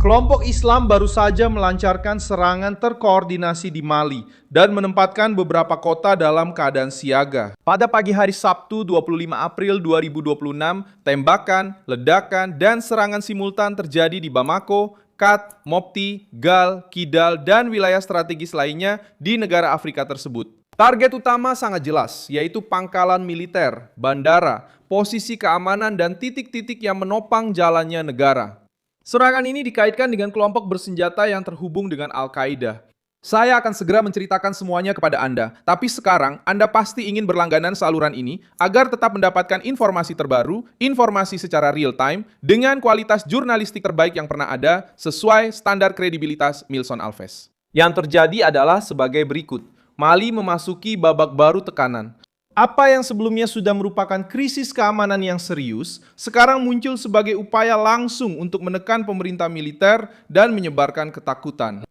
Kelompok Islam baru saja melancarkan serangan terkoordinasi di Mali dan menempatkan beberapa kota dalam keadaan siaga. Pada pagi hari Sabtu 25 April 2026, tembakan, ledakan, dan serangan simultan terjadi di Bamako, Kat, Mopti, Gal, Kidal, dan wilayah strategis lainnya di negara Afrika tersebut. Target utama sangat jelas, yaitu pangkalan militer, bandara, posisi keamanan, dan titik-titik yang menopang jalannya negara. Serangan ini dikaitkan dengan kelompok bersenjata yang terhubung dengan Al-Qaeda. Saya akan segera menceritakan semuanya kepada Anda, tapi sekarang Anda pasti ingin berlangganan saluran ini agar tetap mendapatkan informasi terbaru, informasi secara real time, dengan kualitas jurnalistik terbaik yang pernah ada, sesuai standar kredibilitas Milson Alves. Yang terjadi adalah sebagai berikut. Mali memasuki babak baru tekanan. Apa yang sebelumnya sudah merupakan krisis keamanan yang serius, sekarang muncul sebagai upaya langsung untuk menekan pemerintah militer dan menyebarkan ketakutan.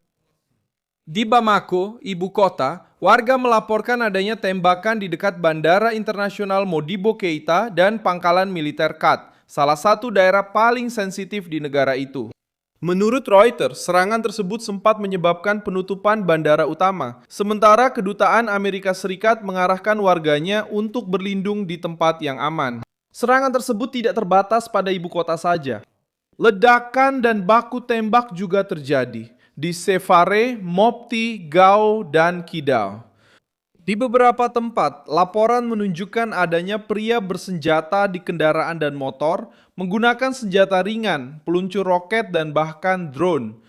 Di Bamako, ibu kota, warga melaporkan adanya tembakan di dekat Bandara Internasional Modibo Keïta dan pangkalan militer Kat, salah satu daerah paling sensitif di negara itu. Menurut Reuters, serangan tersebut sempat menyebabkan penutupan bandara utama, sementara kedutaan Amerika Serikat mengarahkan warganya untuk berlindung di tempat yang aman. Serangan tersebut tidak terbatas pada ibu kota saja. Ledakan dan baku tembak juga terjadi di Sévaré, Mopti, Gao, dan Kidal. Di beberapa tempat, laporan menunjukkan adanya pria bersenjata di kendaraan dan motor menggunakan senjata ringan, peluncur roket, dan bahkan drone.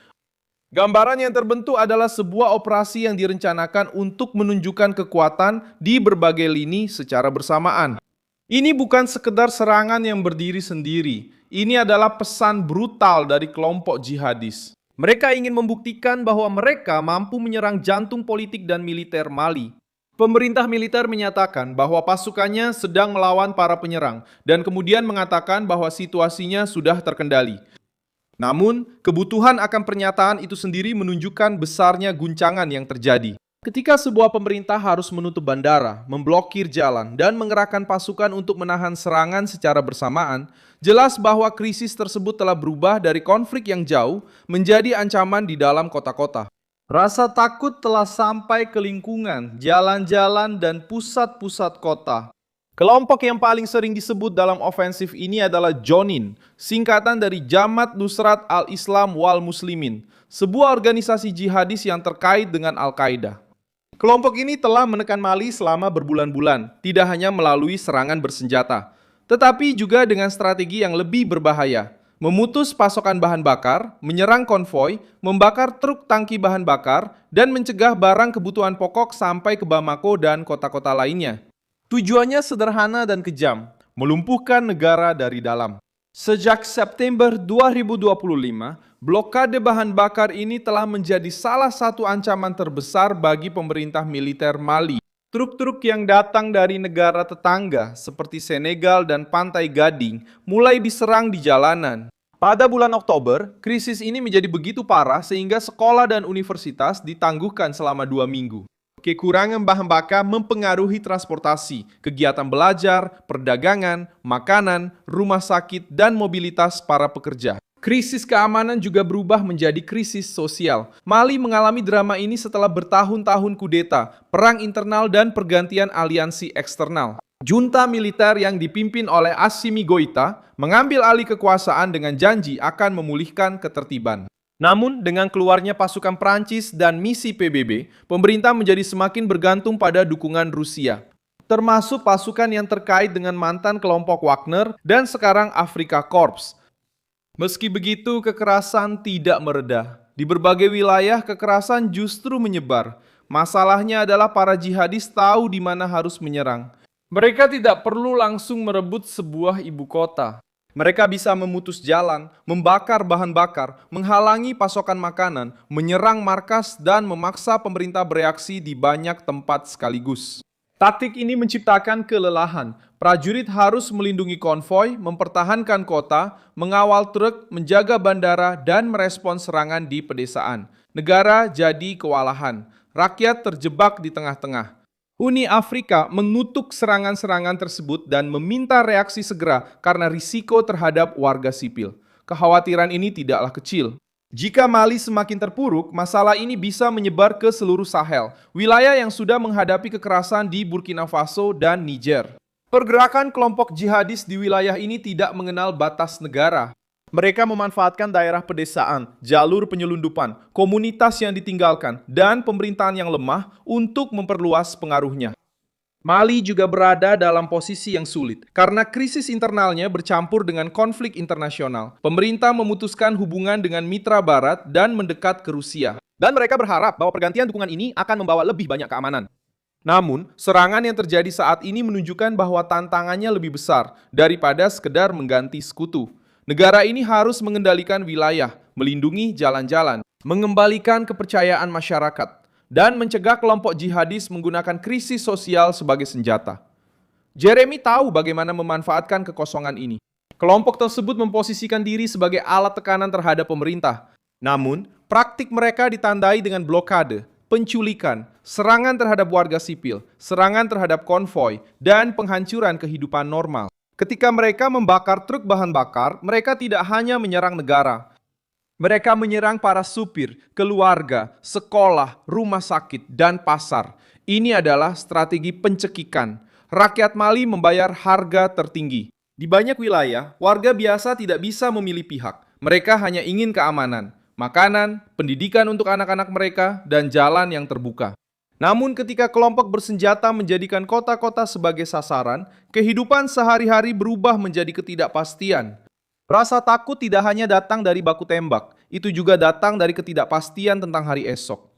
Gambaran yang terbentuk adalah sebuah operasi yang direncanakan untuk menunjukkan kekuatan di berbagai lini secara bersamaan. Ini bukan sekedar serangan yang berdiri sendiri. Ini adalah pesan brutal dari kelompok jihadis. Mereka ingin membuktikan bahwa mereka mampu menyerang jantung politik dan militer Mali. Pemerintah militer menyatakan bahwa pasukannya sedang melawan para penyerang dan kemudian mengatakan bahwa situasinya sudah terkendali. Namun, kebutuhan akan pernyataan itu sendiri menunjukkan besarnya guncangan yang terjadi. Ketika sebuah pemerintah harus menutup bandara, memblokir jalan, dan mengerahkan pasukan untuk menahan serangan secara bersamaan, jelas bahwa krisis tersebut telah berubah dari konflik yang jauh menjadi ancaman di dalam kota-kota. Rasa takut telah sampai ke lingkungan, jalan-jalan, dan pusat-pusat kota. Kelompok yang paling sering disebut dalam ofensif ini adalah Jonin, singkatan dari Jamaat Nusrat al-Islam wal Muslimin, sebuah organisasi jihadis yang terkait dengan Al-Qaeda. Kelompok ini telah menekan Mali selama berbulan-bulan, tidak hanya melalui serangan bersenjata, tetapi juga dengan strategi yang lebih berbahaya. Memutus pasokan bahan bakar, menyerang konvoi, membakar truk tangki bahan bakar, dan mencegah barang kebutuhan pokok sampai ke Bamako dan kota-kota lainnya. Tujuannya sederhana dan kejam, melumpuhkan negara dari dalam. Sejak September 2025, blokade bahan bakar ini telah menjadi salah satu ancaman terbesar bagi pemerintah militer Mali. Truk-truk yang datang dari negara tetangga seperti Senegal dan Pantai Gading mulai diserang di jalanan. Pada bulan Oktober, krisis ini menjadi begitu parah sehingga sekolah dan universitas ditangguhkan selama 2 minggu. Kekurangan bahan bakar mempengaruhi transportasi, kegiatan belajar, perdagangan, makanan, rumah sakit, dan mobilitas para pekerja. Krisis keamanan juga berubah menjadi krisis sosial. Mali mengalami drama ini setelah bertahun-tahun kudeta, perang internal, dan pergantian aliansi eksternal. Junta militer yang dipimpin oleh Assimi Goïta mengambil alih kekuasaan dengan janji akan memulihkan ketertiban. Namun, dengan keluarnya pasukan Prancis dan misi PBB, pemerintah menjadi semakin bergantung pada dukungan Rusia, termasuk pasukan yang terkait dengan mantan kelompok Wagner dan sekarang Afrika Korps. Meski begitu, kekerasan tidak mereda. Di berbagai wilayah, kekerasan justru menyebar. Masalahnya adalah para jihadis tahu di mana harus menyerang. Mereka tidak perlu langsung merebut sebuah ibu kota. Mereka bisa memutus jalan, membakar bahan bakar, menghalangi pasokan makanan, menyerang markas, dan memaksa pemerintah bereaksi di banyak tempat sekaligus. Taktik ini menciptakan kelelahan. Prajurit harus melindungi konvoi, mempertahankan kota, mengawal truk, menjaga bandara, dan merespons serangan di pedesaan. Negara jadi kewalahan. Rakyat terjebak di tengah-tengah. Uni Afrika mengutuk serangan-serangan tersebut dan meminta reaksi segera karena risiko terhadap warga sipil. Kekhawatiran ini tidaklah kecil. Jika Mali semakin terpuruk, masalah ini bisa menyebar ke seluruh Sahel, wilayah yang sudah menghadapi kekerasan di Burkina Faso dan Niger. Pergerakan kelompok jihadis di wilayah ini tidak mengenal batas negara. Mereka memanfaatkan daerah pedesaan, jalur penyelundupan, komunitas yang ditinggalkan, dan pemerintahan yang lemah untuk memperluas pengaruhnya. Mali juga berada dalam posisi yang sulit karena krisis internalnya bercampur dengan konflik internasional. Pemerintah memutuskan hubungan dengan mitra barat dan mendekat ke Rusia. Dan mereka berharap bahwa pergantian dukungan ini akan membawa lebih banyak keamanan. Namun, serangan yang terjadi saat ini menunjukkan bahwa tantangannya lebih besar daripada sekedar mengganti sekutu. Negara ini harus mengendalikan wilayah, melindungi jalan-jalan, mengembalikan kepercayaan masyarakat, dan mencegah kelompok jihadis menggunakan krisis sosial sebagai senjata. Jeremy tahu bagaimana memanfaatkan kekosongan ini. Kelompok tersebut memposisikan diri sebagai alat tekanan terhadap pemerintah. Namun, praktik mereka ditandai dengan blokade, penculikan, serangan terhadap warga sipil, serangan terhadap konvoi, dan penghancuran kehidupan normal. Ketika mereka membakar truk bahan bakar, mereka tidak hanya menyerang negara. Mereka menyerang para supir, keluarga, sekolah, rumah sakit, dan pasar. Ini adalah strategi pencekikan. Rakyat Mali membayar harga tertinggi. Di banyak wilayah, warga biasa tidak bisa memilih pihak. Mereka hanya ingin keamanan, makanan, pendidikan untuk anak-anak mereka, dan jalan yang terbuka. Namun ketika kelompok bersenjata menjadikan kota-kota sebagai sasaran, kehidupan sehari-hari berubah menjadi ketidakpastian. Rasa takut tidak hanya datang dari baku tembak, itu juga datang dari ketidakpastian tentang hari esok.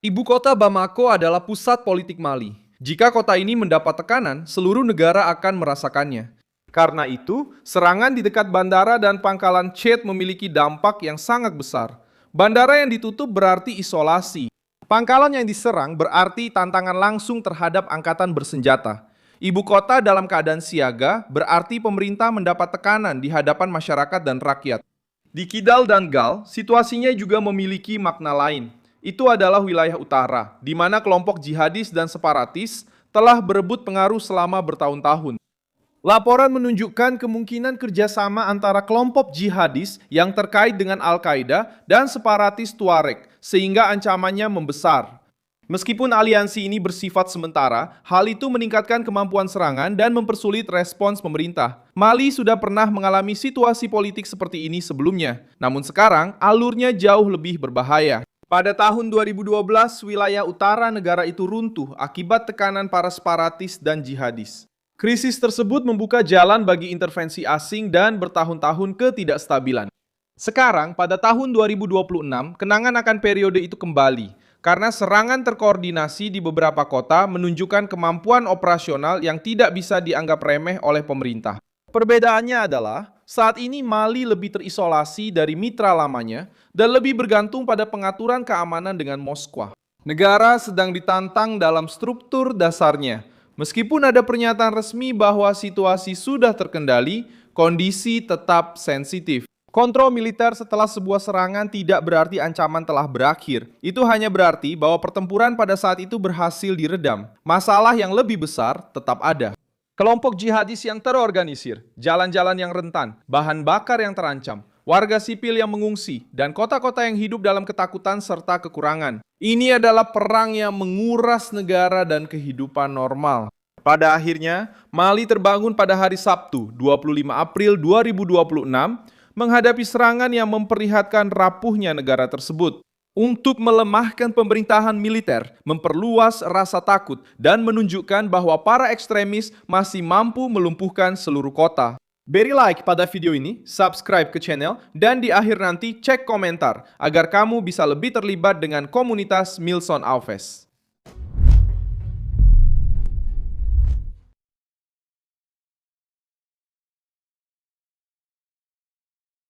Ibu kota Bamako adalah pusat politik Mali. Jika kota ini mendapat tekanan, seluruh negara akan merasakannya. Karena itu, serangan di dekat bandara dan pangkalan Tchad memiliki dampak yang sangat besar. Bandara yang ditutup berarti isolasi. Pangkalan yang diserang berarti tantangan langsung terhadap angkatan bersenjata. Ibu kota dalam keadaan siaga berarti pemerintah mendapat tekanan di hadapan masyarakat dan rakyat. Di Kidal dan Gal, situasinya juga memiliki makna lain. Itu adalah wilayah utara, di mana kelompok jihadis dan separatis telah berebut pengaruh selama bertahun-tahun. Laporan menunjukkan kemungkinan kerjasama antara kelompok jihadis yang terkait dengan Al-Qaeda dan separatis Tuareg, sehingga ancamannya membesar. Meskipun aliansi ini bersifat sementara, hal itu meningkatkan kemampuan serangan dan mempersulit respons pemerintah. Mali sudah pernah mengalami situasi politik seperti ini sebelumnya, namun sekarang alurnya jauh lebih berbahaya. Pada tahun 2012, wilayah utara negara itu runtuh akibat tekanan para separatis dan jihadis. Krisis tersebut membuka jalan bagi intervensi asing dan bertahun-tahun ketidakstabilan. Sekarang, pada tahun 2026, kenangan akan periode itu kembali, karena serangan terkoordinasi di beberapa kota menunjukkan kemampuan operasional yang tidak bisa dianggap remeh oleh pemerintah. Perbedaannya adalah, saat ini Mali lebih terisolasi dari mitra lamanya dan lebih bergantung pada pengaturan keamanan dengan Moskwa. Negara sedang ditantang dalam struktur dasarnya. Meskipun ada pernyataan resmi bahwa situasi sudah terkendali, kondisi tetap sensitif. Kontrol militer setelah sebuah serangan tidak berarti ancaman telah berakhir. Itu hanya berarti bahwa pertempuran pada saat itu berhasil diredam. Masalah yang lebih besar tetap ada. Kelompok jihadis yang terorganisir, jalan-jalan yang rentan, bahan bakar yang terancam, warga sipil yang mengungsi, dan kota-kota yang hidup dalam ketakutan serta kekurangan. Ini adalah perang yang menguras negara dan kehidupan normal. Pada akhirnya, Mali terbangun pada hari Sabtu, 25 April 2026, menghadapi serangan yang memperlihatkan rapuhnya negara tersebut. Untuk melemahkan pemerintahan militer, memperluas rasa takut, dan menunjukkan bahwa para ekstremis masih mampu melumpuhkan seluruh kota. Beri like pada video ini, subscribe ke channel, dan di akhir nanti cek komentar agar kamu bisa lebih terlibat dengan komunitas Milson Alves.